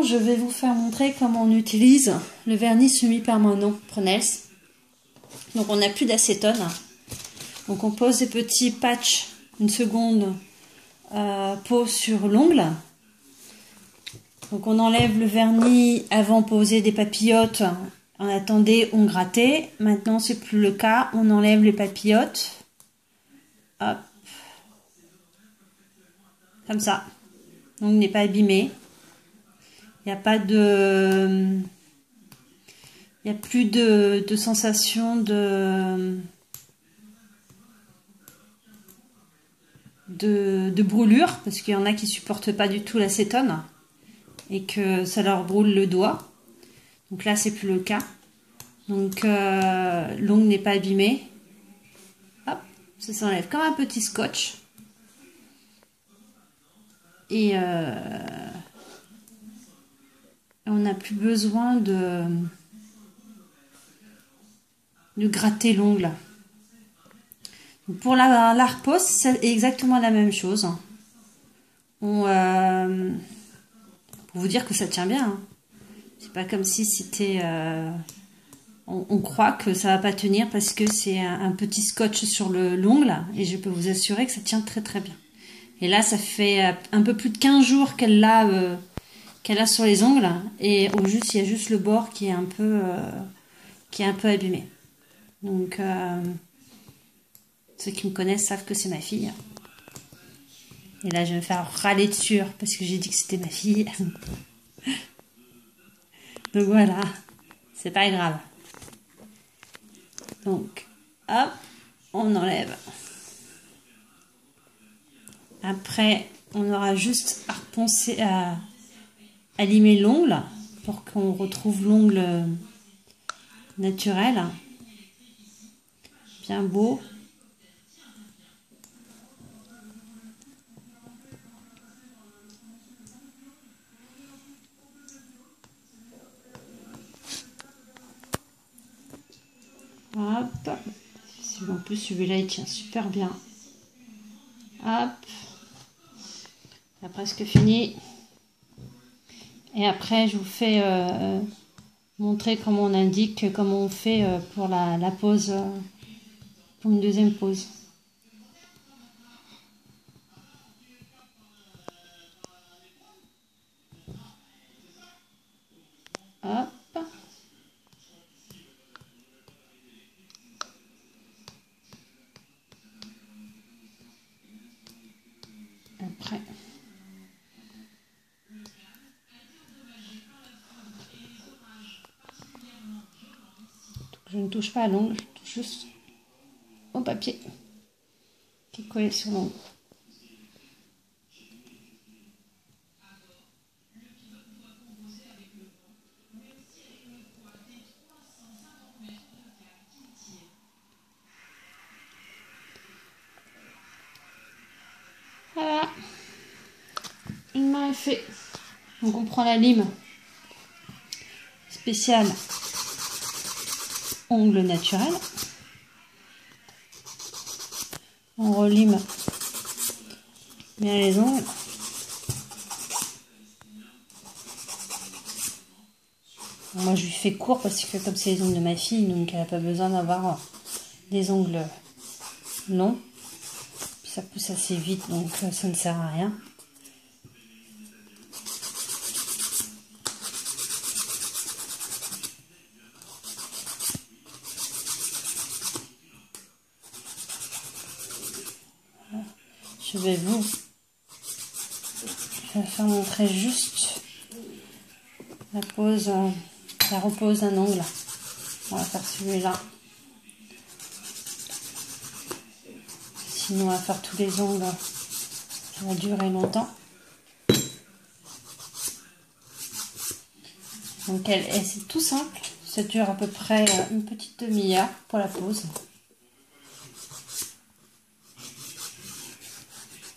maintenant, je vais vous faire montrer comment on utilise le vernis semi-permanent Pronels. Donc on n'a plus d'acétone. Donc on pose des petits patchs, une seconde peau sur l'ongle. Donc on enlève le vernis avant de poser des papillotes. On attendait, on grattait. Maintenant c'est plus le cas. On enlève les papillotes. Hop. Comme ça. Donc n'est pas abîmé. Il n'y a pas de... Il n'y a plus de sensation de brûlure, parce qu'il y en a qui supportent pas du tout l'acétone et que ça leur brûle le doigt. Donc là, c'est plus le cas. Donc l'ongle n'est pas abîmé. Hop, ça s'enlève comme un petit scotch. Et on n'a plus besoin de gratter l'ongle. Pour la repose, c'est exactement la même chose. Pour vous dire que ça tient bien. Hein. C'est pas comme si c'était... on croit que ça va pas tenir parce que c'est un petit scotch sur l'ongle. Et je peux vous assurer que ça tient très très bien. Et là, ça fait un peu plus de 15 jours qu'elle l'a sur les ongles. Et au juste, il y a juste le bord qui est un peu abîmé. Donc... ceux qui me connaissent savent que c'est ma fille. Et là, je vais me faire râler dessus parce que j'ai dit que c'était ma fille. Donc voilà, c'est pas grave. Donc, hop, on enlève. Après, on aura juste à reponcer, à limer l'ongle pour qu'on retrouve l'ongle naturel. Bien beau. Hop, en plus celui-là il tient super bien. Hop, c'est presque fini. Et après je vous fais montrer comment on indique, comment on fait pour la pose, pour une deuxième pose. Hop. Après. Je ne touche pas à l'ongle, je touche juste au papier qui est collé sur l'ongle. Voilà, une main est faite. Donc on prend la lime spéciale ongle naturel. On relime bien les ongles. Moi je lui fais court parce que comme c'est les ongles de ma fille, donc elle n'a pas besoin d'avoir des ongles longs. Puis ça pousse assez vite, donc ça ne sert à rien. Je vais vous faire montrer juste la pose, la repose d'un ongle. On va faire celui-là. Sinon, on va faire tous les ongles. Ça va durer longtemps. Donc, c'est tout simple. Ça dure à peu près une petite demi-heure pour la pose.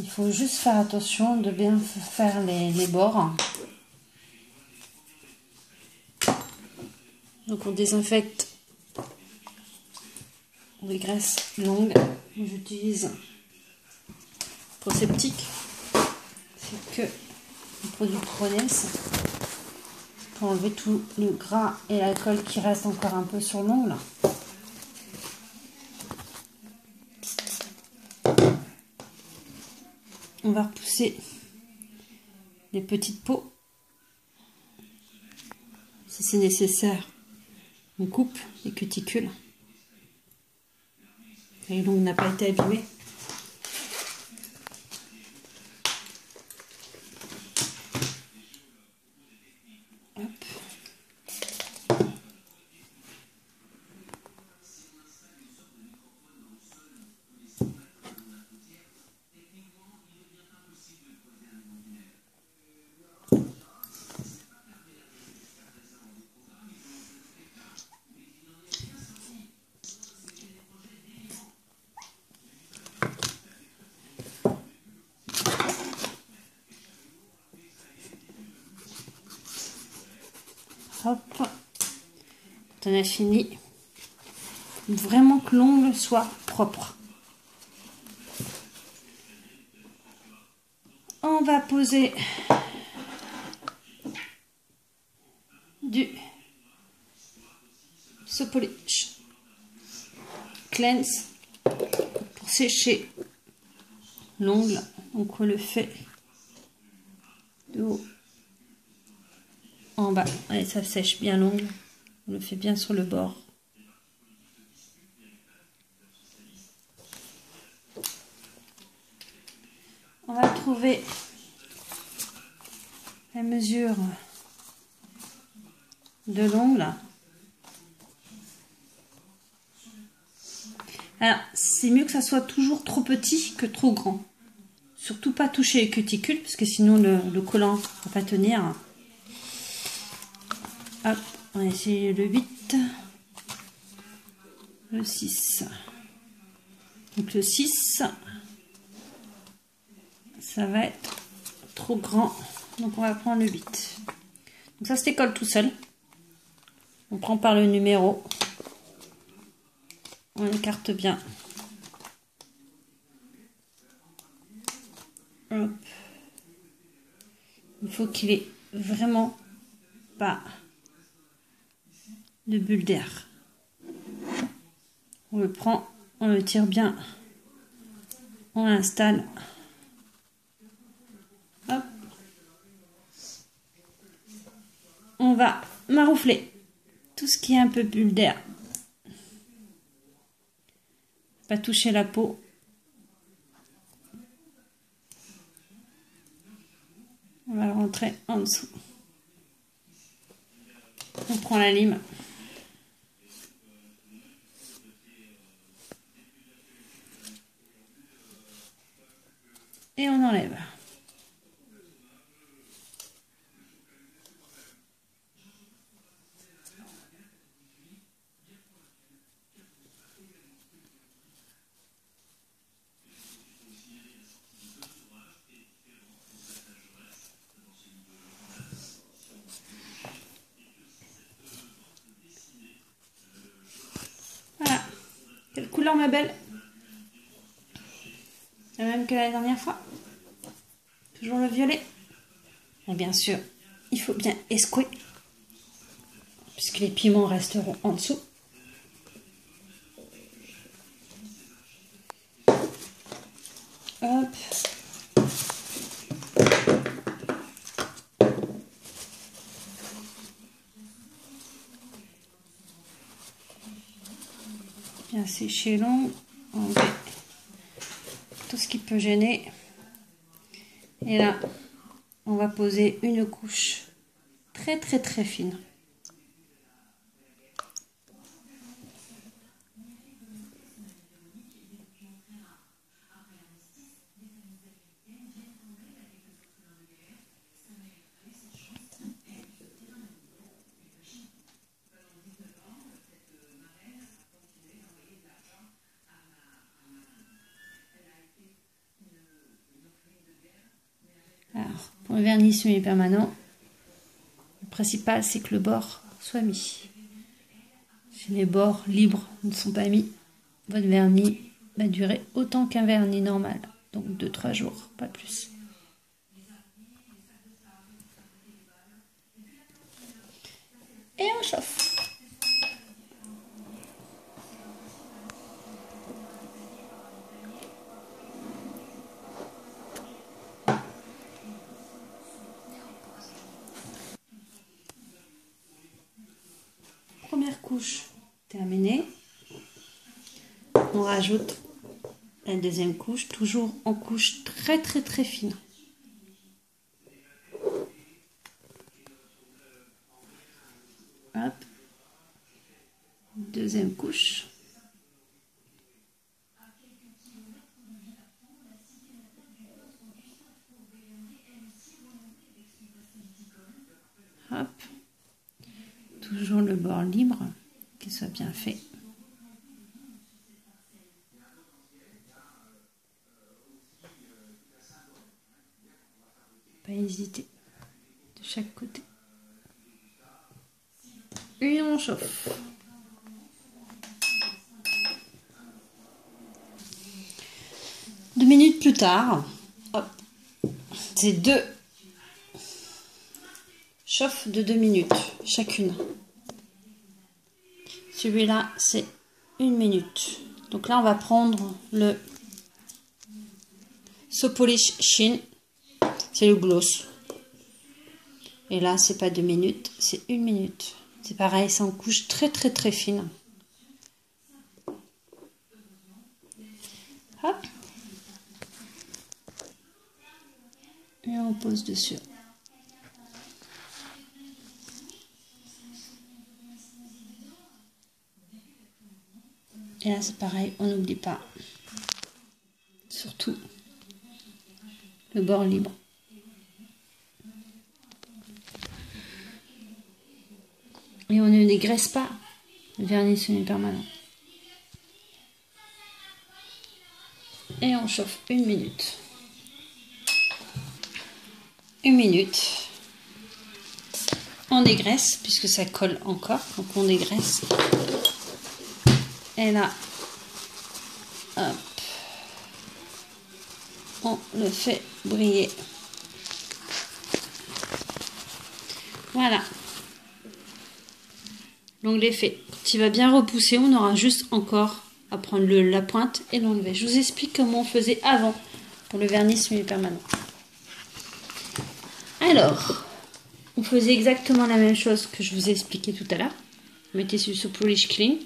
Il faut juste faire attention de bien faire les bords. Donc on désinfecte les graisses longues. J'utilise Proseptic. C'est que le produit Pronels. pour enlever tout le gras et l'alcool qui reste encore un peu sur l'ongle. On va repousser les petites peaux. Si c'est nécessaire, on coupe les cuticules. Et l'ongle n'a pas été abîmé. Hop, quand on a fini, vraiment que l'ongle soit propre. On va poser du Sopolish Cleanse pour sécher l'ongle. Donc on le fait de haut en bas. Allez, ça sèche bien l'ongle. On le fait bien sur le bord. On va trouver la mesure de l'ongle. Alors, c'est mieux que ça soit toujours trop petit que trop grand. Surtout pas toucher les cuticules, parce que sinon le collant ne va pas tenir. Hop, on va essayer le 8, le 6. Donc le 6, ça va être trop grand. Donc on va prendre le 8. Donc ça se décolle tout seul. On prend par le numéro. On écarte bien. Hop. Il faut qu'il ait vraiment pas de bulle d'air. On le prend, on le tire bien, on l'installe. Hop. On va maroufler tout ce qui est un peu bulle d'air. Pas toucher la peau. On va le rentrer en dessous. On prend la lime. Et on enlève. Voilà. Quelle couleur, ma belle? La même que la dernière fois. Toujours le violet. Et bien sûr, il faut bien escouer, puisque les piments resteront en dessous. Hop. Bien sécher l'ongle, enlever tout ce qui peut gêner. Et là, on va poser une couche très très très fine. Alors, pour le vernis semi-permanent, le principal c'est que le bord soit mis. Si les bords libres ne sont pas mis, votre vernis va durer autant qu'un vernis normal. Donc 2-3 jours, pas plus. première couche terminée. On rajoute la deuxième couche, toujours en couche très très très fine. Hop. Deuxième couche. Hop. Toujours le bord libre, qu'il soit bien fait. Pas hésiter de chaque côté. Et on chauffe. Deux minutes plus tard, hop, c'est deux chauffe de 2 minutes chacune. Celui-là, c'est 1 minute. Donc là, on va prendre le So Polish Sheen. C'est le gloss. Et là, c'est pas 2 minutes, c'est 1 minute. C'est pareil, c'est en couche très très très fine. Hop. Et on pose dessus. Et là, c'est pareil, on n'oublie pas. Surtout le bord libre. Et on ne dégraisse pas le vernis semi-permanent. Et on chauffe 1 minute. 1 minute. On dégraisse, puisque ça colle encore, donc on dégraisse. Et là, hop, on le fait briller. Voilà. L'onglet fait. Quand il va bien repousser, on aura juste encore à prendre la pointe et l'enlever. Je vous explique comment on faisait avant pour le vernis semi-permanent. Alors, on faisait exactement la même chose que je vous ai expliqué tout à l'heure. On mettait sur So Polish Clean.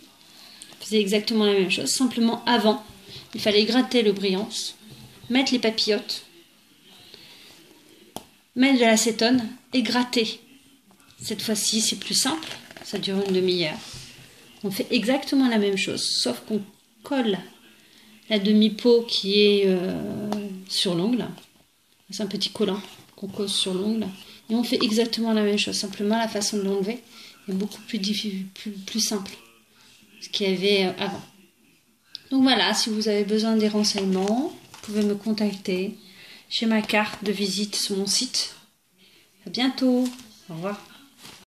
On faisait exactement la même chose. Simplement, avant, il fallait gratter le brillance, mettre les papillotes, mettre de l'acétone et gratter. Cette fois-ci, c'est plus simple. Ça dure une demi-heure. On fait exactement la même chose, sauf qu'on colle la demi-peau qui est sur l'ongle. C'est un petit collant qu'on colle sur l'ongle. Et on fait exactement la même chose. Simplement, la façon de l'enlever est beaucoup plus simple. Ce qu'il y avait avant. Donc voilà, si vous avez besoin des renseignements, vous pouvez me contacter. J'ai ma carte de visite sur mon site. À bientôt. Au revoir.